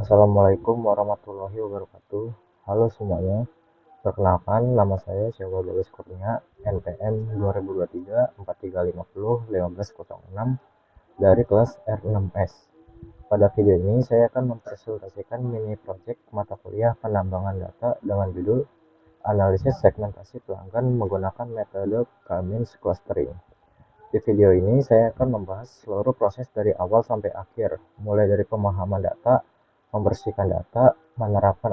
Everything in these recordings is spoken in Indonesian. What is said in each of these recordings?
Assalamualaikum warahmatullahi wabarakatuh. Halo semuanya, perkenalkan nama saya Syawa Bagus Kurnia, NPM 2023-4350-1506 dari kelas R6S. Pada video ini saya akan mempresentasikan mini project mata kuliah penambangan data dengan judul Analisis Segmentasi Pelanggan menggunakan metode K-means clustering. Di video ini saya akan membahas seluruh proses dari awal sampai akhir, mulai dari pemahaman data, membersihkan data, menerapkan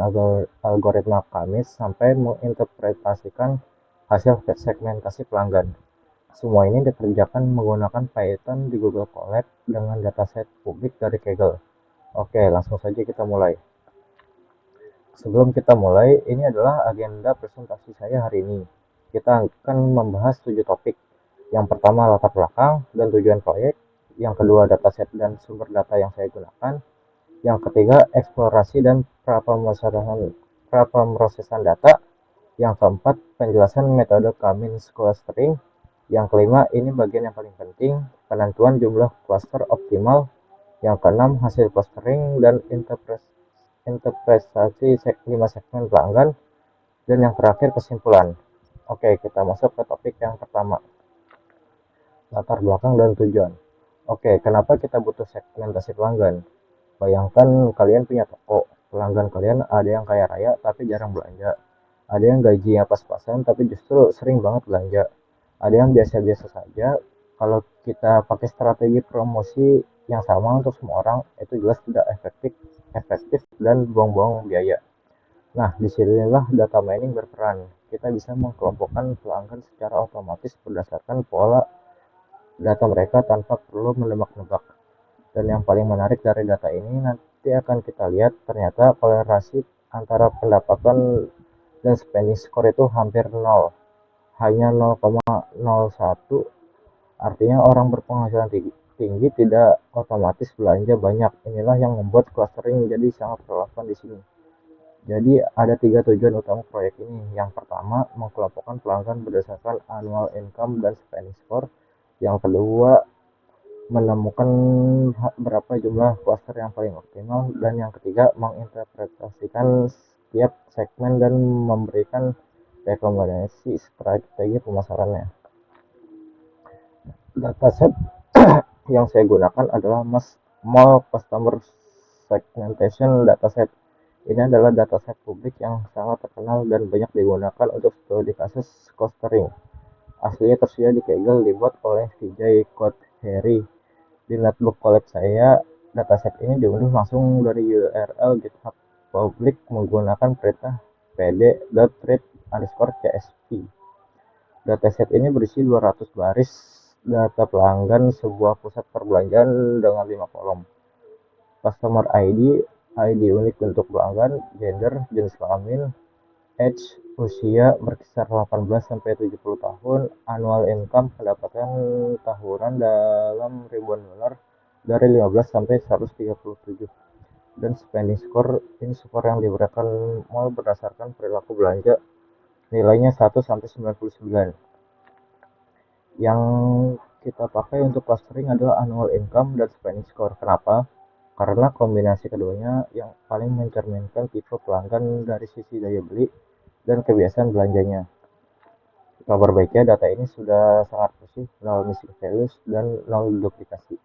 algoritma K-means, sampai menginterpretasikan hasil segmentasi pelanggan. Semua ini dikerjakan menggunakan Python di Google Colab dengan dataset publik dari Kaggle. Oke, langsung saja kita mulai. Sebelum kita mulai, ini adalah agenda presentasi saya hari ini. Kita akan membahas 7 topik. Yang pertama latar belakang dan tujuan proyek, yang kedua dataset dan sumber data yang saya gunakan, yang ketiga eksplorasi dan prapemrosesan data, yang keempat penjelasan metode K-means clustering, yang kelima ini bagian yang paling penting, penentuan jumlah cluster optimal, yang keenam hasil clustering dan interpretasi 5 segmen pelanggan, dan yang terakhir kesimpulan. Oke, kita masuk ke topik yang pertama, latar belakang dan tujuan. Oke, kenapa kita butuh segmentasi pelanggan? Bayangkan kalian punya toko, pelanggan kalian ada yang kaya raya tapi jarang belanja, ada yang gajinya pas-pasan tapi justru sering banget belanja, ada yang biasa-biasa saja. Kalau kita pakai strategi promosi yang sama untuk semua orang, itu jelas tidak efektif dan buang-buang biaya. Nah, disinilah data mining berperan. Kita bisa mengkelompokkan pelanggan secara otomatis berdasarkan pola data mereka tanpa perlu menebak-nebak. Dan yang paling menarik dari data ini nanti akan kita lihat, ternyata kolerasi antara pendapatan dan spending score itu hampir nol, hanya 0,01. Artinya orang berpenghasilan tinggi tidak otomatis belanja banyak. Inilah yang membuat clustering menjadi sangat relevan di sini. Jadi ada 3 tujuan utama proyek ini. Yang pertama, mengkelompokkan pelanggan berdasarkan annual income dan spending score. Yang kedua, menemukan berapa jumlah cluster yang paling optimal, dan yang ketiga menginterpretasikan setiap segmen dan memberikan rekomendasi strategi pemasarannya. Dataset yang saya gunakan adalah Small Customer Segmentation Dataset. Ini adalah dataset publik yang sangat terkenal dan banyak digunakan untuk studi kasus clustering. Aslinya tersedia di Kaggle, dibuat oleh Vijay Kothari. Di notebook collab saya, dataset ini diunduh langsung dari URL GitHub publik menggunakan perintah pd.read_csv. Dataset ini berisi 200 baris data pelanggan sebuah pusat perbelanjaan dengan 5 kolom. Customer ID, ID unik untuk pelanggan, gender, jenis kelamin, age, usia berkisar 18 sampai 70 tahun, annual income pendapatan tahunan dalam ribuan dolar dari 15 sampai 137, dan spending score, ini skor yang diberikan mall berdasarkan perilaku belanja, nilainya 1 sampai 99. Yang kita pakai untuk clustering adalah annual income dan spending score. Kenapa? Karena kombinasi keduanya yang paling mencerminkan tipe pelanggan dari sisi daya beli dan kebiasaan belanjanya. Kabar baiknya, data ini sudah sangat bersih, nol missing values dan nol duplikasi.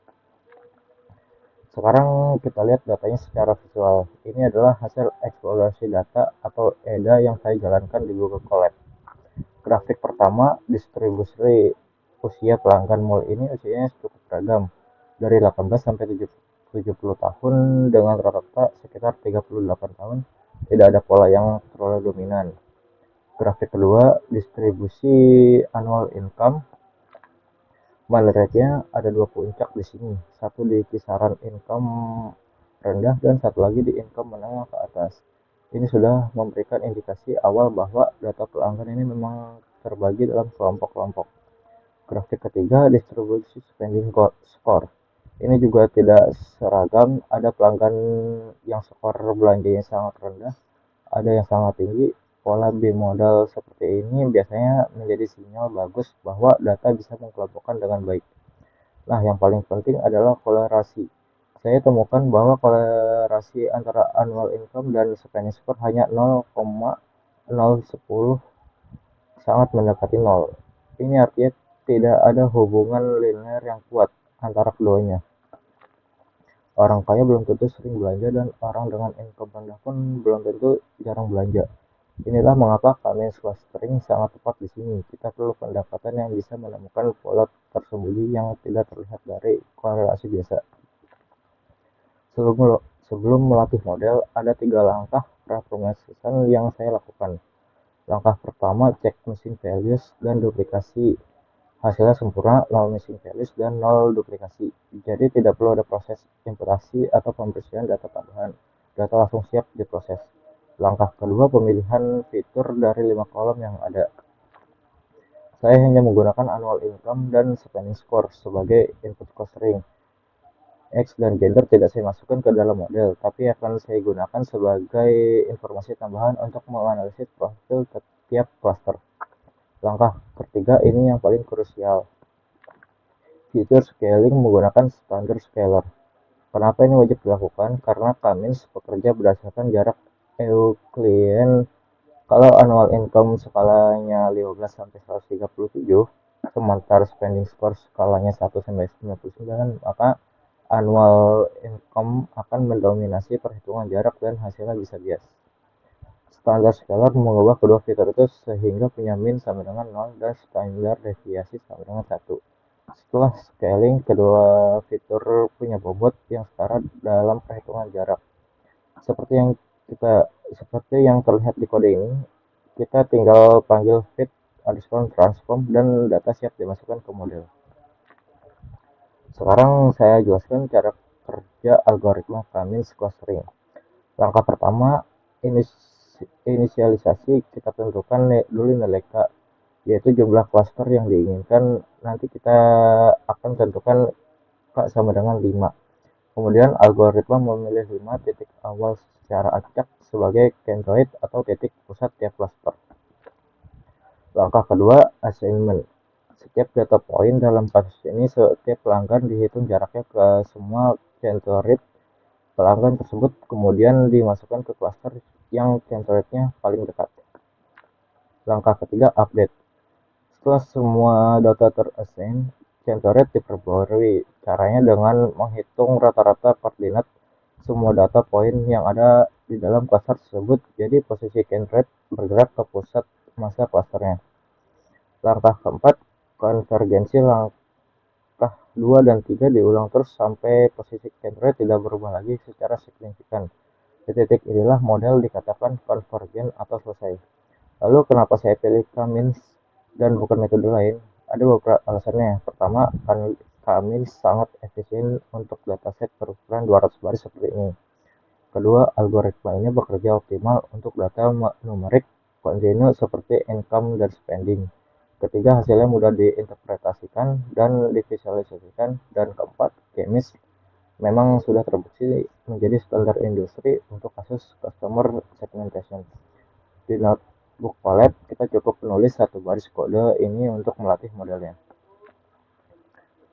Sekarang kita lihat datanya secara visual. Ini adalah hasil eksplorasi data atau EDA yang saya jalankan di Google Colab. Grafik pertama, distribusi usia pelanggan mall ini usianya cukup beragam, dari 18 sampai 70 tahun dengan rata-rata sekitar 38 tahun. Tidak ada pola yang terlalu dominan. Grafik kedua, distribusi annual income. Moderatnya ada 2 puncak di sini, satu di kisaran income rendah dan satu lagi di income menengah ke atas. Ini sudah memberikan indikasi awal bahwa data pelanggan ini memang terbagi dalam kelompok-kelompok. Grafik ketiga, distribusi spending score. Ini juga tidak seragam, ada pelanggan yang skor belanjanya sangat rendah, ada yang sangat tinggi. Pola bimodal seperti ini biasanya menjadi sinyal bagus bahwa data bisa dikelompokkan dengan baik. Nah, yang paling penting adalah kolerasi. saya temukan bahwa kolerasi antara annual income dan spending score hanya 0,010, sangat mendekati nol. Ini artinya tidak ada hubungan linear yang kuat antara keduanya. Orang kaya belum tentu sering belanja dan orang dengan income rendah pun belum tentu jarang belanja. Inilah mengapa Cummins clustering sangat tepat di sini. Kita perlu pendekatan yang bisa menemukan pola tersembunyi yang tidak terlihat dari korelasi biasa. Sebelum melatih model, ada 3 langkah pra-promosisan yang saya lakukan. Langkah pertama, cek missing values dan duplikasi. Hasilnya sempurna, 0 missing values dan 0 duplikasi. Jadi tidak perlu ada proses imputasi atau pembersihan data tambahan. Data langsung siap diproses. Langkah kedua, pemilihan fitur dari 5 kolom yang ada. Saya hanya menggunakan annual income dan spending score sebagai input clustering. X dan gender tidak saya masukkan ke dalam model, tapi akan saya gunakan sebagai informasi tambahan untuk menganalisis profil setiap cluster. Langkah ketiga ini yang paling krusial. Fitur scaling menggunakan standard scaler. Kenapa ini wajib dilakukan? Karena Cummins bekerja berdasarkan jarak Euclidean. Kalau annual income skalanya 15 sampai 137, sementara spending score skalanya 1 sampai 99, maka annual income akan mendominasi perhitungan jarak dan hasilnya bisa bias. Standar scaler mengubah kedua fitur itu sehingga punya min sama dengan 0 dan standar deviasi sama dengan 1. Setelah scaling, kedua fitur punya bobot yang setara dalam perhitungan jarak. Seperti yang terlihat di kode ini, kita tinggal panggil fit underscore transform dan data siap dimasukkan ke model. Sekarang saya jelaskan cara kerja algoritma Cummins clustering. Langkah pertama, inisialisasi. Kita tentukan dulu nilai K, yaitu jumlah cluster yang diinginkan. Nanti kita akan tentukan K sama dengan 5. Kemudian algoritma memilih 5 titik awal secara acak sebagai centroid atau titik pusat tiap cluster. Langkah kedua, assignment. Setiap data point dalam kasus ini, setiap pelanggan dihitung jaraknya ke semua centroid pelanggan tersebut, kemudian dimasukkan ke cluster yang centroidnya paling dekat. Langkah ketiga, update. Setelah semua data terassign, centroid diperbarui. Caranya dengan menghitung rata-rata koordinat semua data point yang ada di dalam cluster tersebut, jadi posisi centroid bergerak ke pusat masa clusternya. Langkah keempat, konvergensi. Langkah 2 dan 3 diulang terus sampai posisi centroid tidak berubah lagi secara signifikan. Di titik inilah model dikatakan konvergen atau selesai. Lalu kenapa saya pilih Cummins dan bukan metode lain? Ada beberapa alasannya. Pertama, Cummins sangat efisien untuk dataset berukuran 200 baris seperti ini. Kedua, algoritma ini bekerja optimal untuk data numerik kontinu seperti income dan spending. Ketiga, hasilnya mudah diinterpretasikan dan divisualisasikan. Dan keempat, Cummins memang sudah terbukti menjadi standar industri untuk kasus customer segmentation. Di notebook Colab, kita cukup menulis 1 baris kode ini untuk melatih modelnya.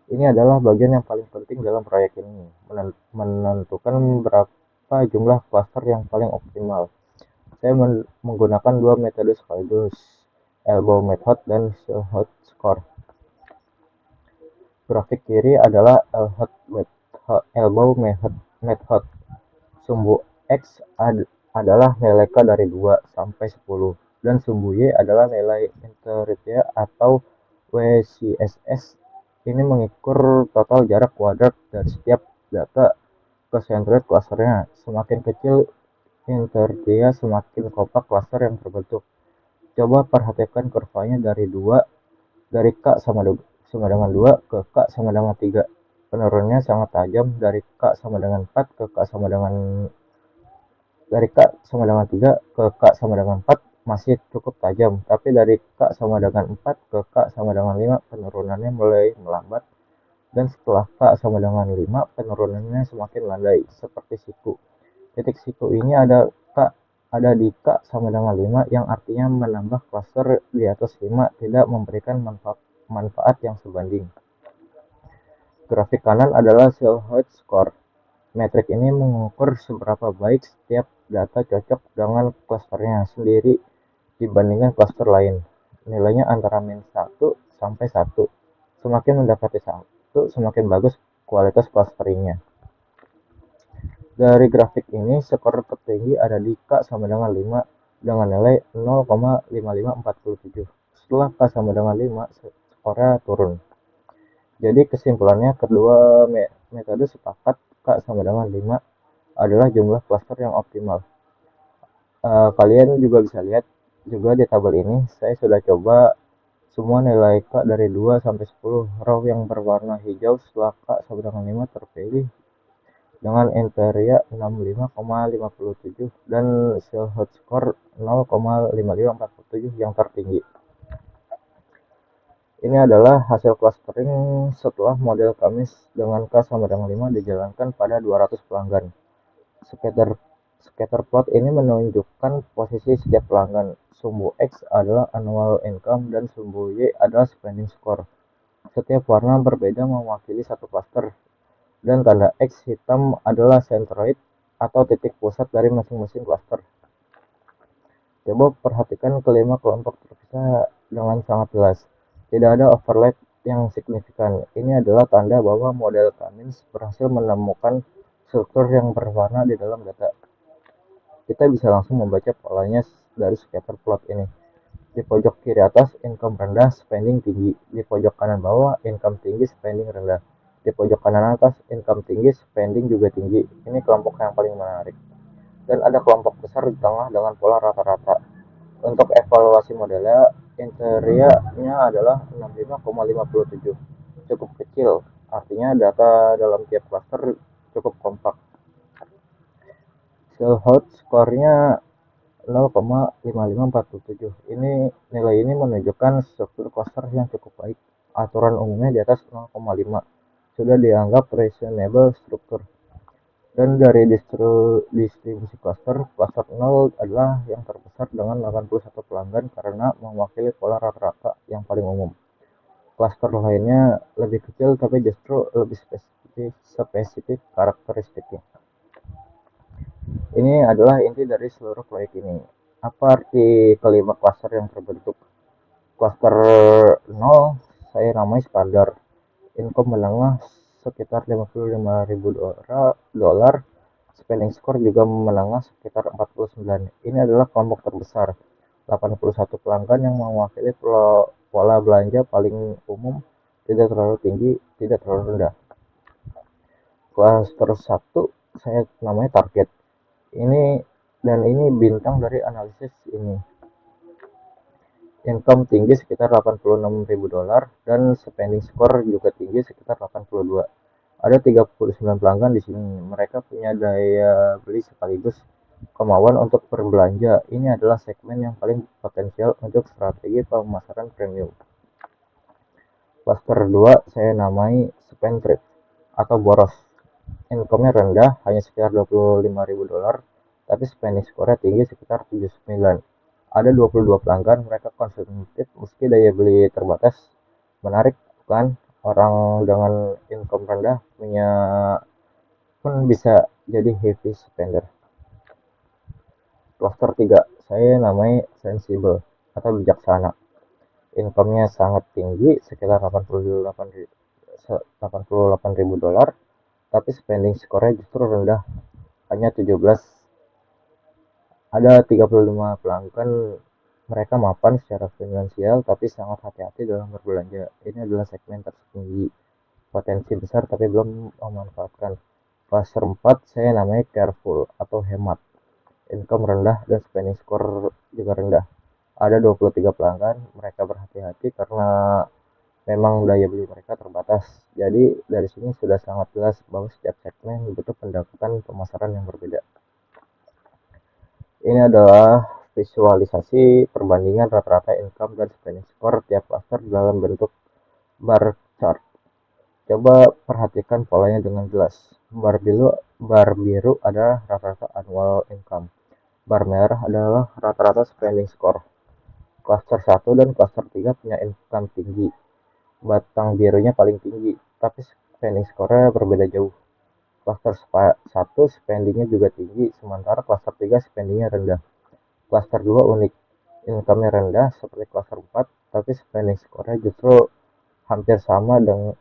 Ini adalah bagian yang paling penting dalam proyek ini, menentukan berapa jumlah cluster yang paling optimal. Saya menggunakan 2 metode sekaligus, elbow method dan Elhout score. Grafik kiri adalah elbow method. Sumbu X adalah nilai K dari 2 sampai 10 dan sumbu Y adalah nilai intervalnya atau WCSS. Ini mengukur total jarak kuadrat dari setiap data ke centroid clusternya. Semakin kecil intervalnya, semakin kompak cluster yang terbentuk. Coba perhatikan kurvanya dari K sama dengan 2 ke K sama dengan 3. Penurunannya sangat tajam dari K sama dengan 4 ke K sama dengan 3 ke K sama dengan 4 masih cukup tajam, tapi dari K sama dengan 4 ke K sama dengan 5 penurunannya mulai melambat, dan setelah K sama dengan 5 penurunannya semakin landai seperti siku. Titik siku ini ada di K sama dengan 5, yang artinya menambah cluster di atas 5 tidak memberikan manfaat yang sebanding. Grafik kanan adalah Elhout score. Metrik ini mengukur seberapa baik setiap data cocok dengan klasternya sendiri dibandingkan klaster lain. Nilainya antara -1 sampai 1. Semakin mendekati 1, semakin bagus kualitas clusteringnya. Dari grafik ini, skor tertinggi ada di K sama dengan 5 dengan nilai 0,5547. Setelah K sama dengan 5, skornya turun. Jadi kesimpulannya, kedua metode sepakat K sama dengan 5 adalah jumlah cluster yang optimal. Kalian juga bisa lihat juga di tabel ini, saya sudah coba semua nilai K dari 2 sampai 10. Row yang berwarna hijau setelah K sama dengan 5 terpilih dengan interia 65,57 dan Silhouette score 0,5547 yang tertinggi. Ini adalah hasil clustering setelah model Kamis dengan K sama dengan 5 dijalankan pada 200 pelanggan. Scatter plot ini menunjukkan posisi setiap pelanggan. Sumbu X adalah annual income dan sumbu Y adalah spending score. Setiap warna berbeda mewakili satu cluster, dan tanda X hitam adalah centroid atau titik pusat dari masing-masing cluster. Coba perhatikan kelima kelompok terpisah dengan sangat jelas. Tidak ada overlap yang signifikan. Ini adalah tanda bahwa model Cummins berhasil menemukan struktur yang berwarna di dalam data. Kita bisa langsung membaca polanya dari scatter plot ini. Di pojok kiri atas, income rendah, spending tinggi. Di pojok kanan bawah, income tinggi, spending rendah. Di pojok kanan atas, income tinggi, spending juga tinggi. Ini kelompok yang paling menarik. Dan ada kelompok besar di tengah dengan pola rata-rata. Untuk evaluasi modelnya, interiornya adalah 65,57. Cukup kecil, artinya data dalam tiap cluster cukup kompak. Silhouette skornya 0,5547. Nilai ini menunjukkan struktur cluster yang cukup baik. Aturan umumnya di atas 0,5 sudah dianggap reasonable struktur. Dan dari distribusi cluster 0 adalah yang terbesar dengan 81 pelanggan karena mewakili pola rata-rata yang paling umum. Cluster lainnya lebih kecil tapi justru lebih spesifik karakteristiknya. Ini adalah inti dari seluruh proyek ini. Apa arti kelima cluster yang terbentuk? Cluster 0 saya namai standar. Income menengah sekitar 55.000 dolar. Spending score juga menengah sekitar 49. Ini adalah kelompok terbesar. 81 pelanggan yang mewakili pola belanja paling umum, tidak terlalu tinggi, tidak terlalu rendah. Cluster 1 saya namanya target. Ini bintang dari analisis ini. Income tinggi sekitar 86.000 dolar dan spending score juga tinggi sekitar 82. Ada 39 pelanggan di sini. Mereka punya daya beli sekaligus kemauan untuk berbelanja. Ini adalah segmen yang paling potensial untuk strategi pemasaran premium. Cluster 2 saya namai spend trip atau boros. Income-nya rendah, hanya sekitar 25.000 dolar, tapi spending score-nya tinggi sekitar 79. Ada 22 pelanggan, mereka konsumtif meski daya beli terbatas. Menarik bukan? Orang dengan income rendah punya pun bisa jadi heavy spender. Cluster 3 saya namai sensible atau bijaksana. Income-nya sangat tinggi, sekitar 88.000 dolar, tapi spending score-nya justru rendah, hanya 17. Ada 35 pelanggan, mereka mapan secara finansial tapi sangat hati-hati dalam berbelanja. Ini adalah segmen tertinggi, potensi besar tapi belum memanfaatkan. Cluster 4 saya namanya careful atau hemat. Income rendah dan spending score juga rendah. Ada 23 pelanggan, mereka berhati-hati karena memang daya beli mereka terbatas. Jadi dari sini sudah sangat jelas bahwa setiap segmen butuh pendekatan pemasaran yang berbeda. Ini adalah visualisasi perbandingan rata-rata income dan spending score tiap cluster dalam bentuk bar chart. Coba perhatikan polanya dengan jelas. Bar biru adalah rata-rata annual income. Bar merah adalah rata-rata spending score. Cluster 1 dan cluster 3 punya income tinggi. Batang birunya paling tinggi, tapi spending score-nya berbeda jauh. Cluster 1 spendingnya juga tinggi, sementara cluster 3 spendingnya rendah. Cluster 2 unik, income-nya rendah seperti cluster 4, tapi spending score-nya justru hampir sama dengan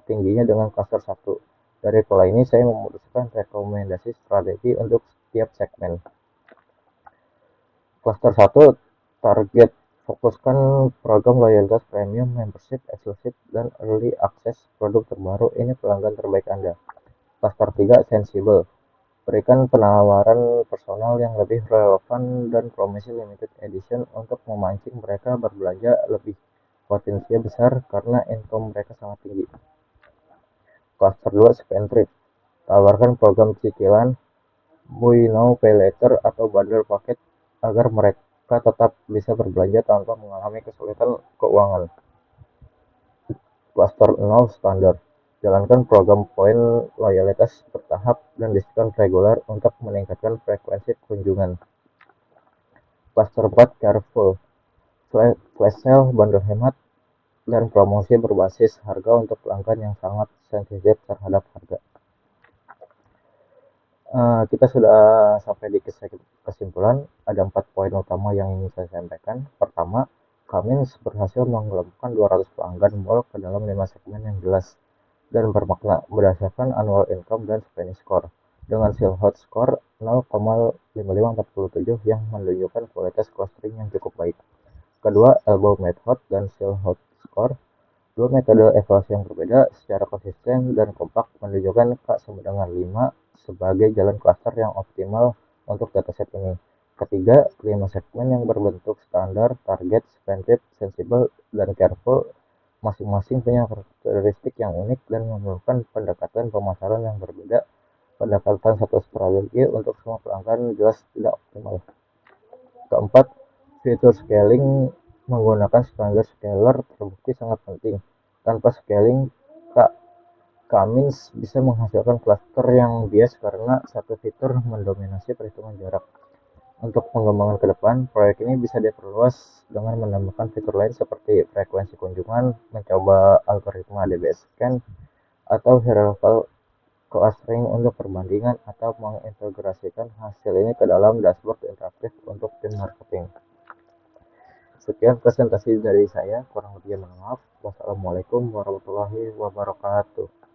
tingginya dengan cluster 1. Dari pola ini saya memutuskan rekomendasi strategi untuk setiap segmen. Cluster 1 target fokuskan program loyalitas premium, membership, eksklusif, dan early access produk terbaru. Ini pelanggan terbaik Anda. Cluster 3 sensible. Berikan penawaran personal yang lebih relevan dan promosi limited edition untuk memancing mereka berbelanja lebih. Potensinya besar karena income mereka sangat tinggi. Cluster 2 spend trip. Tawarkan program cicilan, buy now pay later atau bundle paket agar mereka tetap bisa berbelanja tanpa mengalami kesulitan keuangan. Cluster 0 standar. Jalankan program poin loyalitas bertahap dan diskon reguler untuk meningkatkan frekuensi kunjungan. Cluster 4 careful. Flash sale, bundle hemat, dan promosi berbasis harga untuk pelanggan yang sangat sensitif terhadap harga. Kita sudah sampai di kesimpulan. Ada 4 poin utama yang ingin saya sampaikan. Pertama, kami berhasil mengelompokkan 200 pelanggan mall ke dalam 5 segmen yang jelas dan bermakna berdasarkan annual income dan spending score dengan seal hot score 0,5547 yang menunjukkan kualitas clustering yang cukup baik. Kedua, elbow made hot dan seal hot score, dua metode evaluasi yang berbeda secara konsisten dan kompak menunjukkan K sama dengan 5 sebagai jalan cluster yang optimal untuk dataset ini. Ketiga, 5 segmen yang berbentuk standar, target, spending, sensible, dan careful masing-masing punya karakteristik yang unik dan memerlukan pendekatan pemasaran yang berbeda. Pendekatan satu strategi untuk semua pelanggan jelas tidak optimal. Keempat, fitur scaling menggunakan standar scaler terbukti sangat penting. Tanpa scaling, kami bisa menghasilkan cluster yang bias karena satu fitur mendominasi perhitungan jarak. Untuk pengembangan ke depan, proyek ini bisa diperluas dengan menambahkan fitur lain seperti frekuensi kunjungan, mencoba algoritma DBS scan, atau hierarchical clustering untuk perbandingan, atau mengintegrasikan hasil ini ke dalam dashboard interaktif untuk tim marketing. Sekian presentasi dari saya, kurang lebihnya mohon maaf. Wassalamualaikum warahmatullahi wabarakatuh.